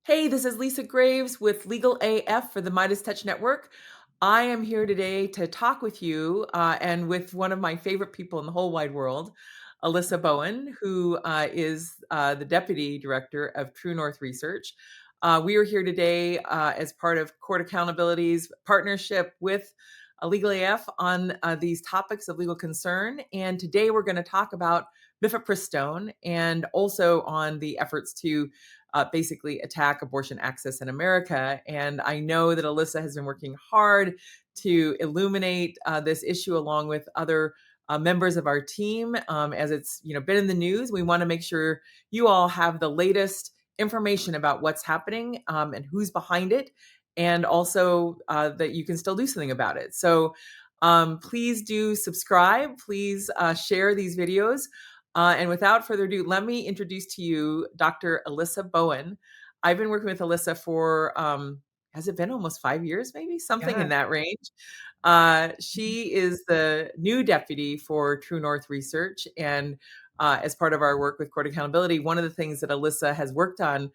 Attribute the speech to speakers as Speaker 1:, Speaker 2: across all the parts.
Speaker 1: Hey, this is Lisa Graves with Legal AF for the Midas Touch Network. I am here today to talk with you and with one of my favorite people in the whole wide world, Alyssa Bowen, who is the Deputy Director of True North Research. We are here today as part of Court Accountability's partnership with Legal AF on these topics of legal concern. And today we're going to talk about Mifepristone and also on the efforts to basically attack abortion access in America. And I know that Alyssa has been working hard to illuminate this issue along with other members of our team as it's been in the news. We want to make sure you all have the latest information about what's happening and who's behind it, and also that you can still do something about it. So please do subscribe. Please share these videos. And without further ado, let me introduce to you Dr. Alyssa Bowen. I've been working with Alyssa for, has it been almost 5 years, maybe? Something in
Speaker 2: Yeah.
Speaker 1: that range. She is the new deputy for True North Research. And as part of our work with Court Accountability, one of the things that Alyssa has worked on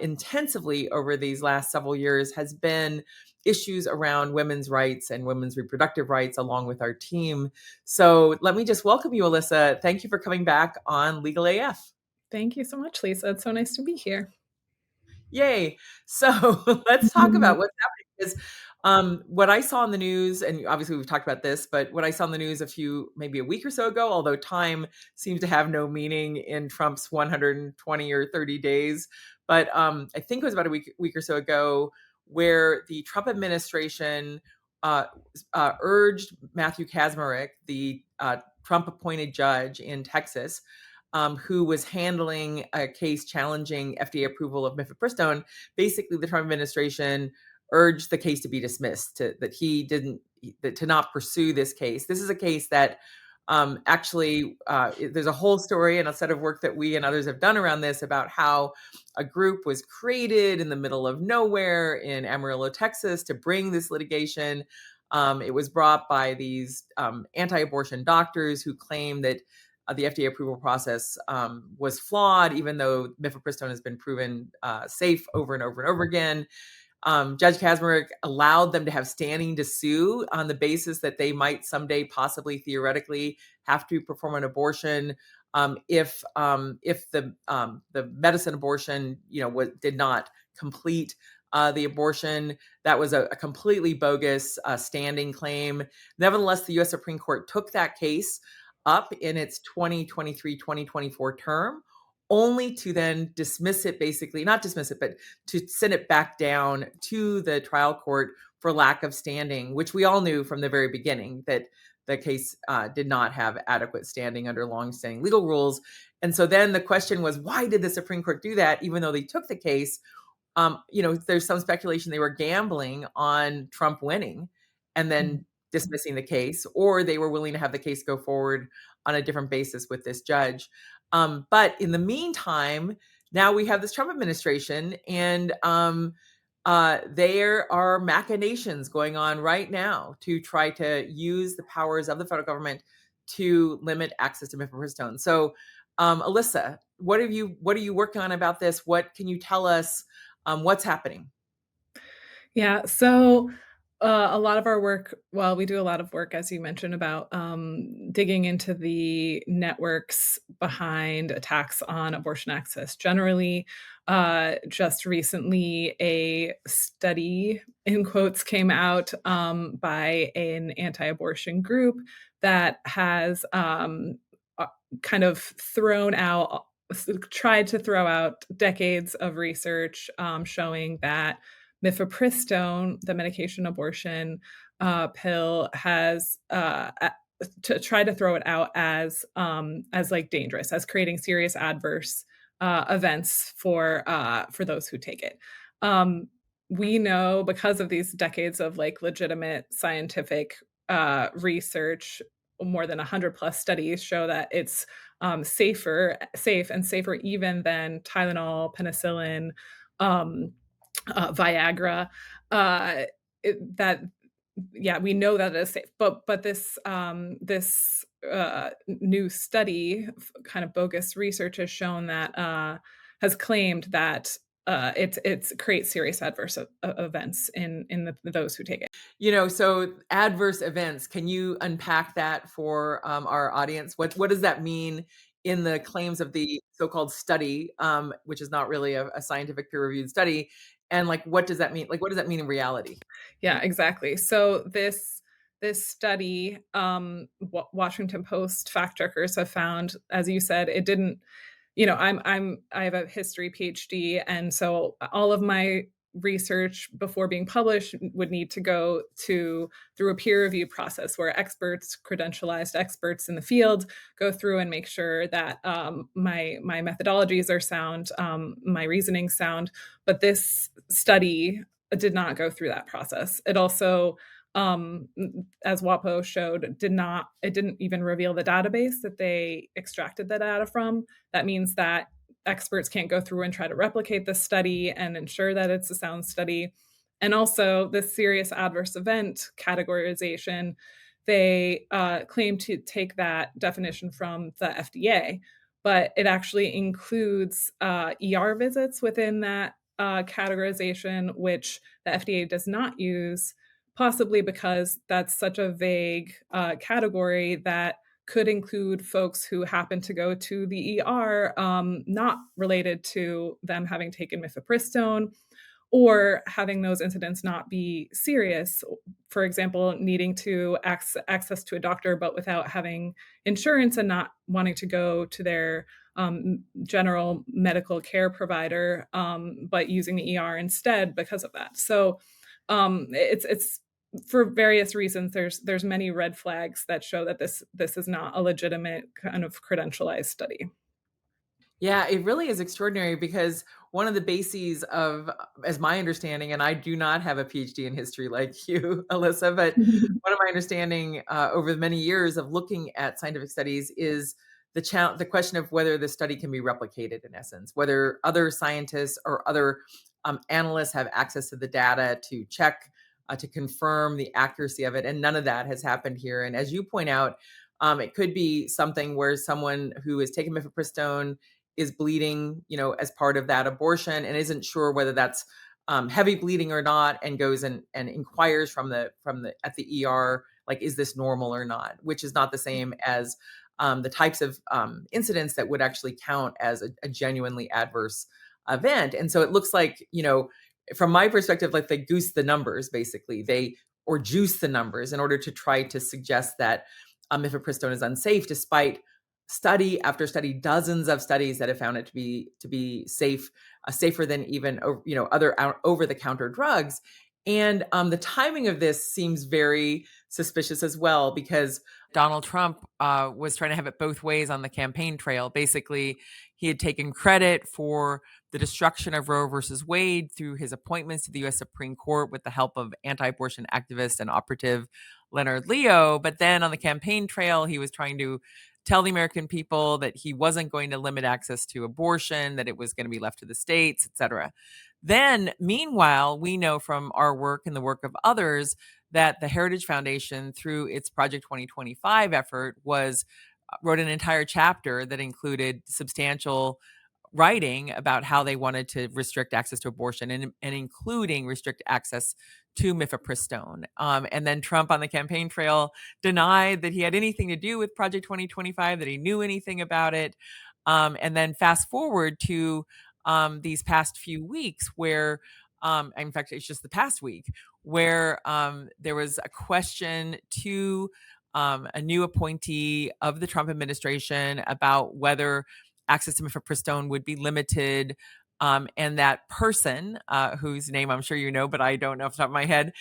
Speaker 1: intensively over these last several years has been issues around women's rights and women's reproductive rights along with our team. So let me just welcome you, Alyssa. Thank you for coming back on Legal AF.
Speaker 2: Thank you so much, Lisa. It's so nice to be here.
Speaker 1: Yay. So let's talk about what's happening. Because what I saw in the news, and obviously we've talked about this, but what I saw in the news maybe a week or so ago, although time seems to have no meaning in Trump's 120 or 30 days. But I think it was about a week or so ago where the Trump administration uh, urged Matthew Kacsmaryk, the Trump appointed judge in Texas, who was handling a case challenging FDA approval of Mifepristone. Basically, the Trump administration urged the case to be dismissed, to not pursue this case. This is a case that there's a whole story and a set of work that we and others have done around this about how a group was created in the middle of nowhere in Amarillo, Texas, to bring this litigation. It was brought by these anti-abortion doctors who claim that the FDA approval process was flawed, even though Mifepristone has been proven safe over and over and over again. Judge Kacsmaryk allowed them to have standing to sue on the basis that they might someday, possibly theoretically, have to perform an abortion if the medicine abortion, did not complete the abortion. That was a completely bogus standing claim. Nevertheless, the U.S. Supreme Court took that case up in its 2023-2024 term, only to then dismiss it, basically, not dismiss it, but to send it back down to the trial court for lack of standing, which we all knew from the very beginning that the case did not have adequate standing under longstanding legal rules. And so then the question was, why did the Supreme Court do that, even though they took the case? There's some speculation they were gambling on Trump winning and then dismissing the case, or they were willing to have the case go forward on a different basis with this judge. But in the meantime, now we have this Trump administration, and there are machinations going on right now to try to use the powers of the federal government to limit access to mifepristone. So, Alyssa, what are you working on about this? What can you tell us? What's happening?
Speaker 2: Yeah, so a lot of our work, well, we do a lot of work, as you mentioned, about digging into the networks behind attacks on abortion access generally. Just recently, a study, in quotes, came out by an anti-abortion group that has kind of tried to throw out decades of research showing that mifepristone, the medication abortion pill, has to try to throw it out as like dangerous, as creating serious adverse events for those who take it. We know, because of these decades of like legitimate scientific research, more than 100 plus studies show that it's safe and safer even than Tylenol, penicillin, Viagra. Uh, that Yeah, we know that it is safe, but this new study, kind of bogus research, has shown that has claimed that it creates serious adverse events in those who take it.
Speaker 1: So adverse events, can you unpack that for our audience? What does that mean in the claims of the so-called study, which is not really a scientific peer-reviewed study? And like, what does that mean? Like, what does that mean in reality?
Speaker 2: Yeah, exactly. So this study, Washington Post fact checkers have found, as you said, it didn't. I have a history PhD, and so all of my research before being published would need to go through a peer review process where experts, credentialized experts in the field, go through and make sure that my methodologies are sound, my reasoning sound. But this study did not go through that process. It also, as WAPO showed, didn't even reveal the database that they extracted the data from. That means that experts can't go through and try to replicate this study and ensure that it's a sound study. And also, this serious adverse event categorization, they claim to take that definition from the FDA, but it actually includes ER visits within that categorization, which the FDA does not use, possibly because that's such a vague category that could include folks who happen to go to the ER, not related to them having taken mifepristone or having those incidents not be serious. For example, needing to access to a doctor, but without having insurance and not wanting to go to their general medical care provider, but using the ER instead because of that. So it's for various reasons. There's many red flags that show that this is not a legitimate kind of credentialized study.
Speaker 1: Yeah, it really is extraordinary because one of the bases of, as my understanding, and I do not have a PhD in history like you, Alyssa, but one of my understanding over the many years of looking at scientific studies is the question of whether the study can be replicated, in essence, whether other scientists or other analysts have access to the data to check, to confirm the accuracy of it, and none of that has happened here. And as you point out, it could be something where someone who has taken mifepristone is bleeding, as part of that abortion and isn't sure whether that's heavy bleeding or not, and goes and inquires from the at the ER, like, is this normal or not? Which is not the same as the types of incidents that would actually count as a genuinely adverse event. And so it looks like, from my perspective, like they goose the numbers, basically, or juice the numbers in order to try to suggest that mifepristone is unsafe, despite study after study, dozens of studies that have found it to be safe, safer than even other over the counter drugs. And the timing of this seems very suspicious as well, because Donald Trump was trying to have it both ways on the campaign trail. Basically, he had taken credit for the destruction of Roe versus Wade through his appointments to the U.S. Supreme Court with the help of anti-abortion activist and operative Leonard Leo. But then on the campaign trail, he was trying to tell the American people that he wasn't going to limit access to abortion, that it was going to be left to the states, et cetera. Then, meanwhile, we know from our work and the work of others that the Heritage Foundation, through its Project 2025 effort, wrote an entire chapter that included substantial writing about how they wanted to restrict access to abortion, and including restrict access to mifepristone. And then Trump on the campaign trail denied that he had anything to do with Project 2025, that he knew anything about it. And then fast forward to these past few weeks where, in fact, it's just the past week, where there was a question to a new appointee of the Trump administration about whether access to mifepristone would be limited. And that person, whose name I'm sure you know, but I don't know off the top of my head,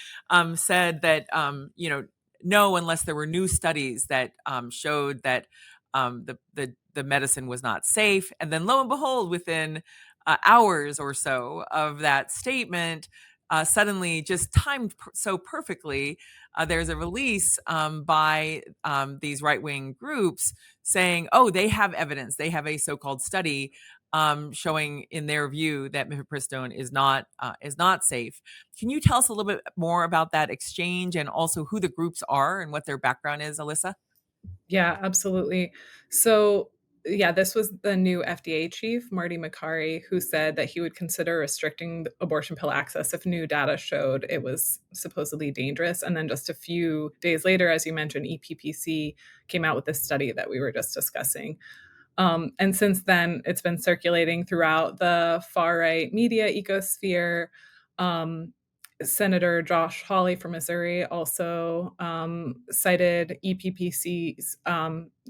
Speaker 1: said that, no, unless there were new studies that showed that the medicine was not safe. And then lo and behold, within hours or so of that statement, suddenly, just timed so perfectly, there's a release by these right-wing groups saying, oh, they have evidence. They have a so-called study showing, in their view, that mifepristone is not safe. Can you tell us a little bit more about that exchange, and also who the groups are and what their background is, Alyssa?
Speaker 2: Yeah, absolutely. So Yeah, this was the new FDA chief, Marty Makary, who said that he would consider restricting abortion pill access if new data showed it was supposedly dangerous. And then just a few days later, as you mentioned, EPPC came out with this study that we were just discussing. And since then, it's been circulating throughout the far right media ecosphere. Um, Senator Josh Hawley from Missouri also cited EPPC's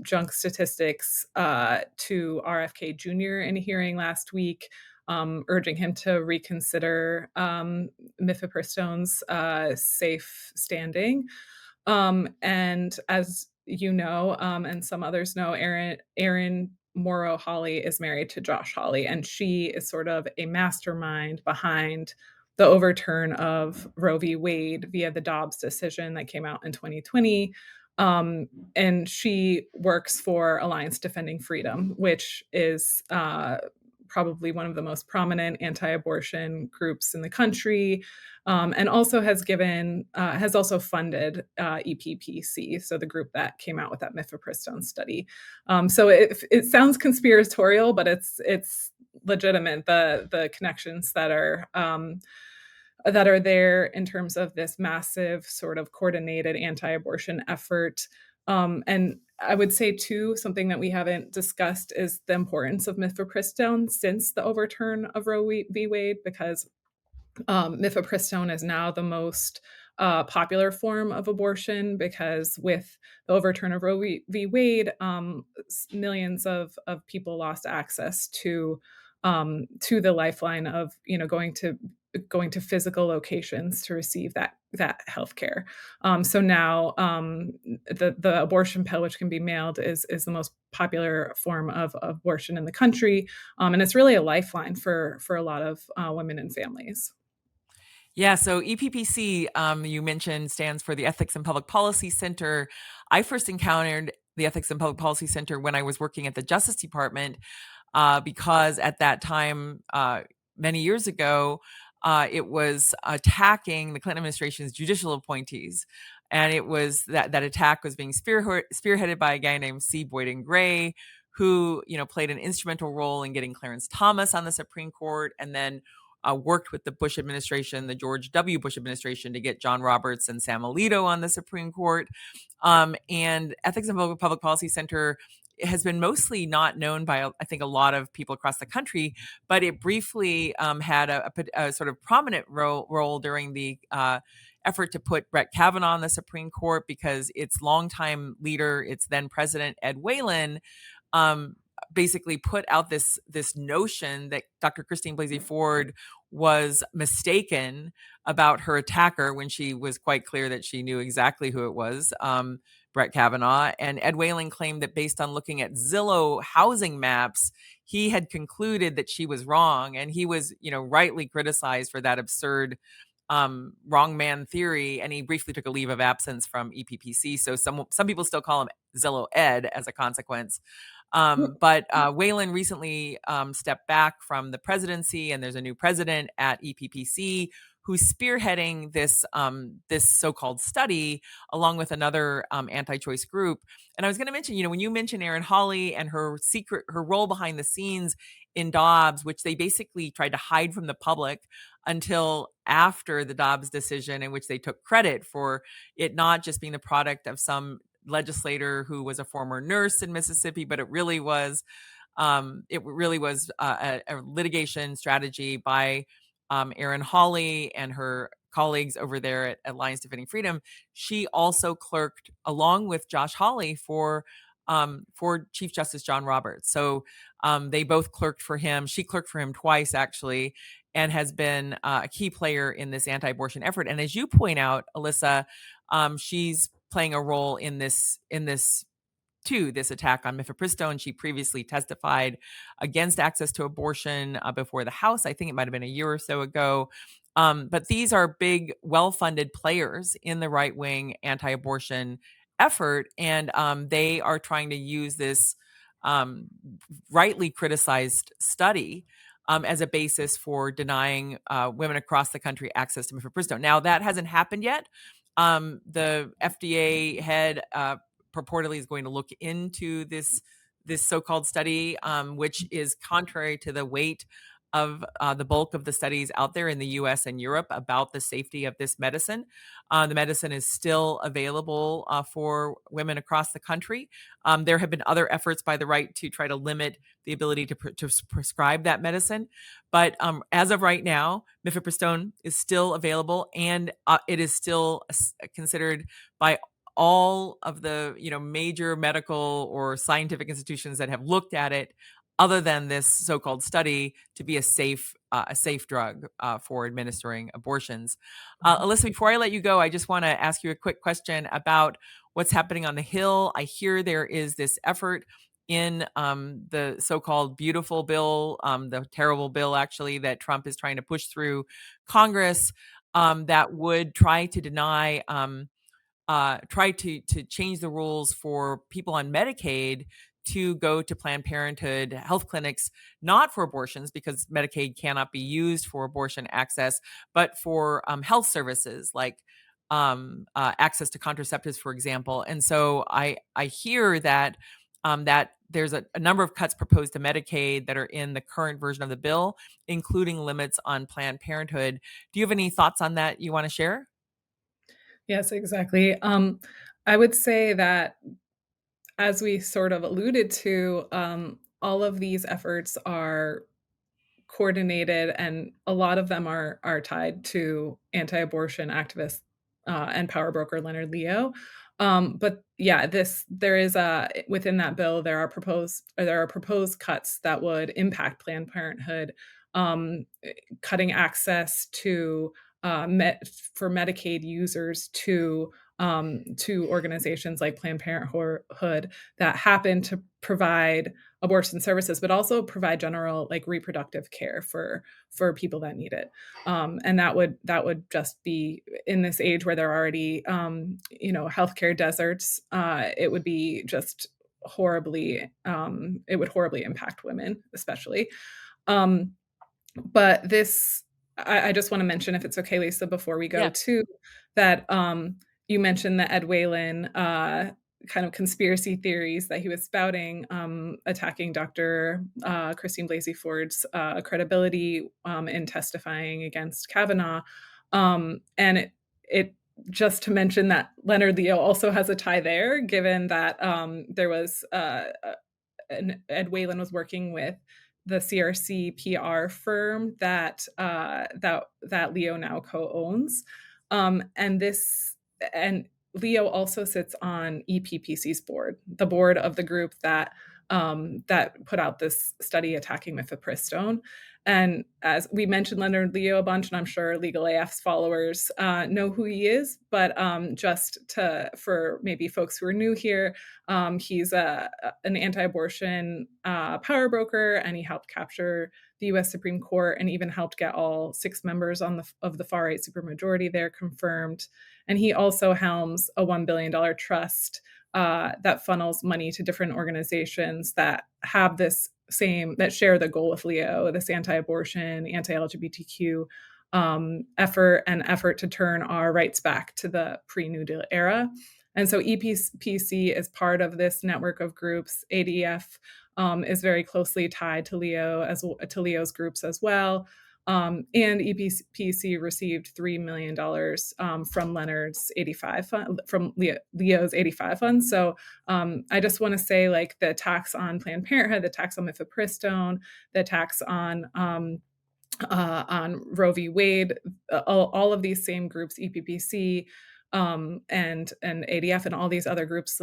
Speaker 2: junk statistics to RFK Jr. in a hearing last week, urging him to reconsider Mifepristone's safe standing. And as you know, and some others know, Erin Morrow Hawley is married to Josh Hawley, and she is sort of a mastermind behind the overturn of Roe v. Wade via the Dobbs decision that came out in 2020. And she works for Alliance Defending Freedom, which is probably one of the most prominent anti-abortion groups in the country, and also has also funded EPPC, so the group that came out with that Mifepristone study. So it sounds conspiratorial, but it's legitimate. The connections that are there in terms of this massive sort of coordinated anti-abortion effort. And I would say too, something that we haven't discussed is the importance of mifepristone since the overturn of Roe v. Wade, because mifepristone is now the most popular form of abortion, because with the overturn of Roe v. Wade, millions of people lost access to the lifeline of going to physical locations to receive that healthcare. So now the abortion pill, which can be mailed, is the most popular form of abortion in the country, and it's really a lifeline for a lot of women and families.
Speaker 1: Yeah, so EPPC, you mentioned, stands for the Ethics and Public Policy Center. I first encountered the Ethics and Public Policy Center when I was working at the Justice Department, because at that time, many years ago, it was attacking the Clinton administration's judicial appointees. And it was that attack was being spearheaded by a guy named C. Boyden Gray, who played an instrumental role in getting Clarence Thomas on the Supreme Court, and then worked with the Bush administration, the George W. Bush administration, to get John Roberts and Sam Alito on the Supreme Court. And Ethics and Public Policy Center has been mostly not known by, I think, a lot of people across the country, but it briefly had a sort of prominent role during the effort to put Brett Kavanaugh on the Supreme Court, because its longtime leader, its then president, Ed Whelan, basically put out this notion that Dr. Christine Blasey Ford was mistaken about her attacker, when she was quite clear that she knew exactly who it was, Brett Kavanaugh. And Ed Whelan claimed that based on looking at Zillow housing maps, he had concluded that she was wrong, and he was, rightly criticized for that absurd wrong man theory, and he briefly took a leave of absence from EPPC. So some people still call him Zillow Ed as a consequence. But Whelan recently stepped back from the presidency, and there's a new president at EPPC who's spearheading this so-called study, along with another anti-choice group. And I was going to mention, when you mentioned Erin Hawley and her role behind the scenes in Dobbs, which they basically tried to hide from the public until after the Dobbs decision, in which they took credit for it not just being the product of some legislator who was a former nurse in Mississippi, but it really was a litigation strategy by Erin Hawley and her colleagues over there at Alliance Defending Freedom. She also clerked along with Josh Hawley for Chief Justice John Roberts. So they both clerked for him. She clerked for him twice, actually, and has been a key player in this anti-abortion effort. And as you point out, Alyssa, she's playing a role in this too, this attack on mifepristone. She previously testified against access to abortion before the House. I think it might have been a year or so ago. But these are big, well-funded players in the right-wing anti-abortion effort, and they are trying to use this rightly criticized study as a basis for denying women across the country access to mifepristone. Now, that hasn't happened yet. The FDA head purportedly is going to look into this this so-called study, which is contrary to the weight of the bulk of the studies out there in the US and Europe about the safety of this medicine. The medicine is still available for women across the country. There have been other efforts by the right to try to limit the ability to prescribe that medicine. But as of right now, mifepristone is still available, and it is still considered by all of the major medical or scientific institutions that have looked at it, other than this so-called study, to be a safe drug for administering abortions. Alyssa, before I let you go, I just want to ask you a quick question about what's happening on the Hill. I hear there is this effort in the so-called beautiful bill, the terrible bill actually, that Trump is trying to push through Congress, that would try to deny try to change the rules for people on Medicaid to go to Planned Parenthood health clinics, not for abortions, because Medicaid cannot be used for abortion access, but for health services like access to contraceptives, for example. And so I hear that that there's a number of cuts proposed to Medicaid that are in the current version of the bill, including limits on Planned Parenthood. Do you have any thoughts on that you want to share?
Speaker 2: Yes, exactly. I would say that, as we sort of alluded to, all of these efforts are coordinated, and a lot of them are tied to anti-abortion activist and power broker Leonard Leo. But yeah, this there is a within that bill there are proposed cuts that would impact Planned Parenthood, cutting access to for Medicaid users to organizations like Planned Parenthood that happen to provide abortion services, but also provide general like reproductive care for people that need it. And that would just be in this age where there are already healthcare deserts. It would be just horribly it would horribly impact women, especially. Um, but this I just wanna mention, if it's okay, Lisa, before we go
Speaker 1: Yeah.
Speaker 2: to that, you mentioned the Ed Whalen, kind of conspiracy theories that he was spouting, attacking Dr. Christine Blasey Ford's, credibility, in testifying against Kavanaugh. And it just to mention that Leonard Leo also has a tie there, given that, there was, and Ed Whalen was working with the CRC PR firm that Leo now co-owns. And this and Leo also sits on EPPC's board, the board of the group that put out this study attacking mifepristone. And as we mentioned Leonard Leo a bunch, and I'm sure Legal AF's followers know who he is, but for maybe folks who are new here, he's an anti-abortion power broker, and he helped capture the U.S. Supreme Court, and even helped get all 6 members of the far right supermajority there confirmed. And he also helms a $1 billion trust that funnels money to different organizations that have that share the goal with Leo, this anti-abortion, anti-LGBTQ effort to turn our rights back to the pre-New Deal era. And so EPPC is part of this network of groups. ADF is very closely tied to Leo's groups as well. And EPPC received $3 million from Leo's 85 fund. So I just want to say, like, the attacks on Planned Parenthood, the attacks on mifepristone, the attacks on Roe v. Wade, all of these same groups, EPPC, and ADF, and all these other groups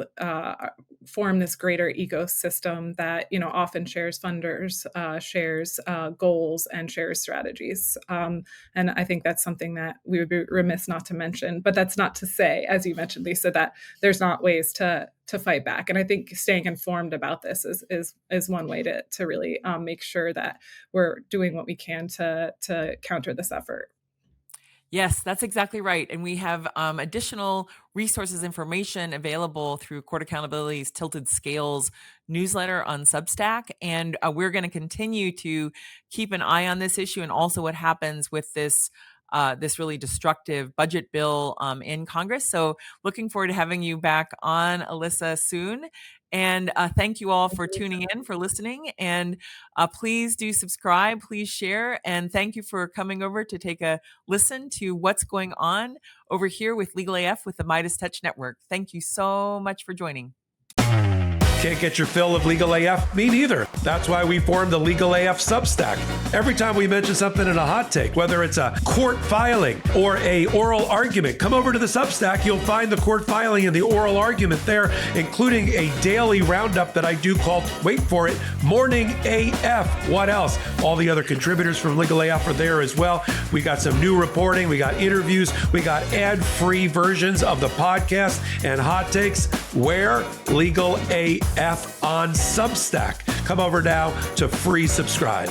Speaker 2: form this greater ecosystem that often shares funders, shares goals, and shares strategies. And I think that's something that we would be remiss not to mention. But that's not to say, as you mentioned, Lisa, that there's not ways to fight back. And I think staying informed about this is one way to really make sure that we're doing what we can to counter this effort.
Speaker 1: Yes, that's exactly right. And we have additional resources, information available through Court Accountability's Tilted Scales newsletter on Substack. And we're going to continue to keep an eye on this issue, and also what happens with this this really destructive budget bill in Congress. So looking forward to having you back on, Alyssa, soon. And thank you all for tuning in, for listening. And please do subscribe, please share. And thank you for coming over to take a listen to what's going on over here with Legal AF with the Midas Touch Network. Thank you so much for joining.
Speaker 3: Can't get your fill of Legal AF? Me neither. That's why we formed the Legal AF Substack. Every time we mention something in a hot take, whether it's a court filing or a oral argument, come over to the Substack. You'll find the court filing and the oral argument there, including a daily roundup that I do called, wait for it, Morning AF. What else? All the other contributors from Legal AF are there as well. We got some new reporting. We got interviews. We got ad-free versions of the podcast and hot takes. Where? Legal AF on Substack. Come over now to free subscribe.